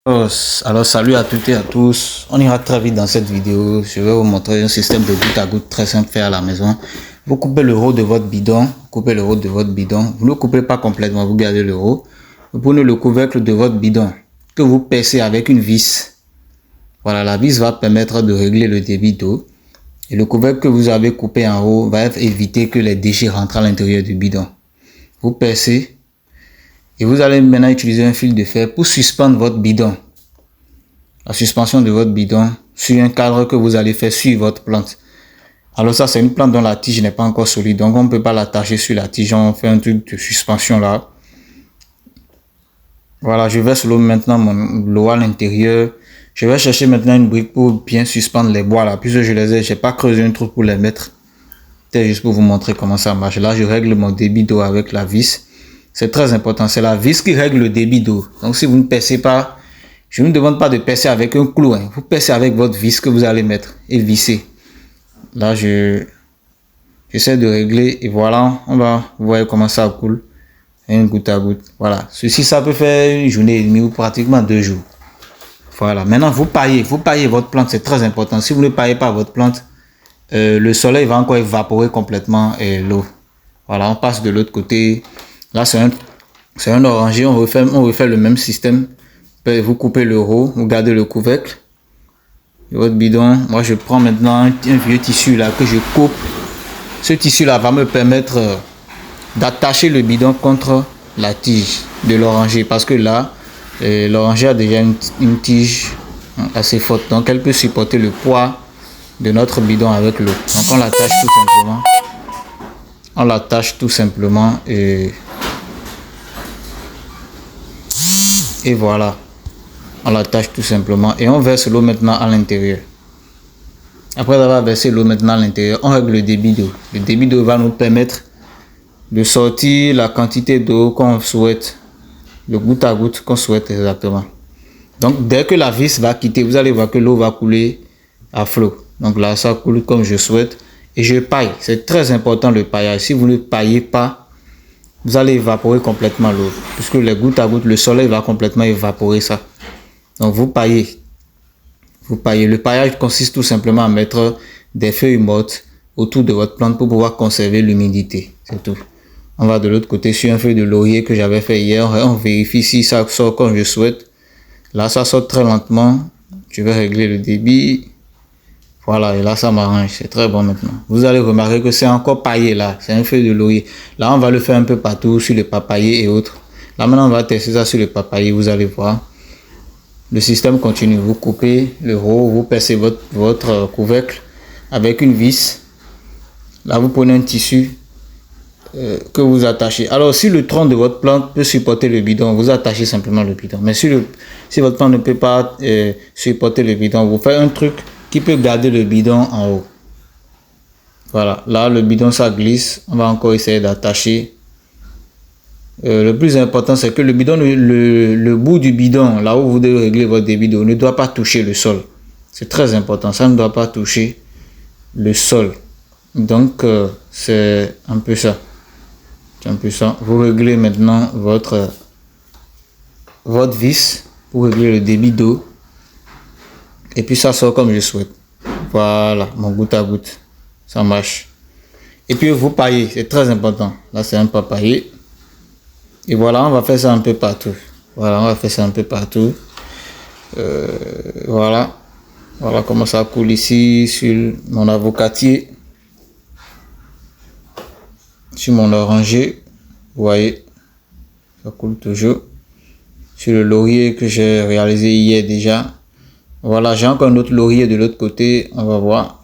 Alors, salut à toutes et à tous. On ira très vite dans cette vidéo. Je vais vous montrer un système de goutte à goutte très simple fait à la maison. Vous coupez le haut de votre bidon. Coupez le haut de votre bidon. Vous ne le coupez pas complètement, vous gardez le haut. Vous prenez le couvercle de votre bidon que vous percez avec une vis. Voilà, la vis va permettre de régler le débit d'eau. Et le couvercle que vous avez coupé en haut va éviter que les déchets rentrent à l'intérieur du bidon. Vous percez. Et vous allez maintenant utiliser un fil de fer pour suspendre votre bidon. La suspension de votre bidon sur un cadre que vous allez faire sur votre plante. Alors ça, c'est une plante dont la tige n'est pas encore solide. Donc on ne peut pas l'attacher sur la tige. On fait un truc de suspension là. Voilà, je verse l'eau maintenant, l'eau à l'intérieur. Je vais chercher maintenant une brique pour bien suspendre les bois là. Puisque je les ai, je n'ai pas creusé un trou pour les mettre. C'est juste pour vous montrer comment ça marche. Là, je règle mon débit d'eau avec la vis. C'est très important, c'est la vis qui règle le débit d'eau. Donc si vous ne percez pas, je ne vous demande pas de percer avec un clou. Vous percez avec votre vis que vous allez mettre et visser. Là, j'essaie de régler et voilà, vous voyez comment ça coule. Une goutte à goutte. Voilà, ceci, ça peut faire une journée et demie ou pratiquement 2 jours. Voilà, maintenant vous paillez votre plante, c'est très important. Si vous ne paillez pas votre plante, le soleil va encore évaporer complètement l'eau. Voilà, on passe de l'autre côté. Là, c'est un oranger. On refait le même système. Vous coupez le haut, vous gardez le couvercle de votre bidon. Moi, je prends maintenant un vieux tissu là que je coupe. Ce tissu là va me permettre d'attacher le bidon contre la tige de l'oranger. Parce que là, l'oranger a déjà une tige assez forte. Donc, elle peut supporter le poids de notre bidon avec l'eau. Donc, on l'attache tout simplement. On l'attache tout simplement et voilà, on l'attache tout simplement et on verse l'eau maintenant à l'intérieur. Après avoir versé l'eau maintenant à l'intérieur, on règle le débit d'eau. Le débit d'eau va nous permettre de sortir la quantité d'eau qu'on souhaite, le goutte à goutte qu'on souhaite exactement. Donc dès que la vis va quitter, vous allez voir que l'eau va couler à flot. Donc là, ça coule comme je souhaite et je paille. C'est très important le paillage. Si vous ne paillez pas, vous allez évaporer complètement l'eau. Puisque les gouttes à gouttes, le soleil va complètement évaporer ça. Donc vous paillez. Vous paillez. Le paillage consiste tout simplement à mettre des feuilles mortes autour de votre plante pour pouvoir conserver l'humidité. C'est tout. On va de l'autre côté sur un feuille de laurier que j'avais fait hier. On vérifie si ça sort comme je souhaite. Là, ça sort très lentement. Je vais régler le débit. Voilà, et là, ça m'arrange. C'est très bon maintenant. Vous allez remarquer que c'est encore paillé là. C'est un feuille de laurier. Là, on va le faire un peu partout sur les papayers et autres. Là, maintenant, on va tester ça sur les papayers. Vous allez voir. Le système continue. Vous coupez le haut, vous percez votre couvercle avec une vis. Là, vous prenez un tissu que vous attachez. Alors, si le tronc de votre plante peut supporter le bidon, vous attachez simplement le bidon. Mais si votre plante ne peut pas supporter le bidon, vous faites un truc qui peut garder le bidon en haut. Voilà, là le bidon ça glisse, on va encore essayer d'attacher. Le plus important c'est que le bidon, le bout du bidon, là où vous devez régler votre débit d'eau, ne doit pas toucher le sol. C'est très important, ça ne doit pas toucher le sol. Donc c'est un peu ça. C'est un peu ça. Vous réglez maintenant votre vis pour régler le débit d'eau. Et puis ça sort comme je souhaite. Voilà, mon goutte à goutte. Ça marche. Et puis vous paillez, c'est très important. Là c'est un pas paillé. Et voilà, on va faire ça un peu partout. Voilà, on va faire ça un peu partout. Voilà. Voilà comment ça coule ici sur mon avocatier. Sur mon oranger. Vous voyez, ça coule toujours. Sur le laurier que j'ai réalisé hier déjà. Voilà, j'ai encore un autre laurier de l'autre côté. On va voir.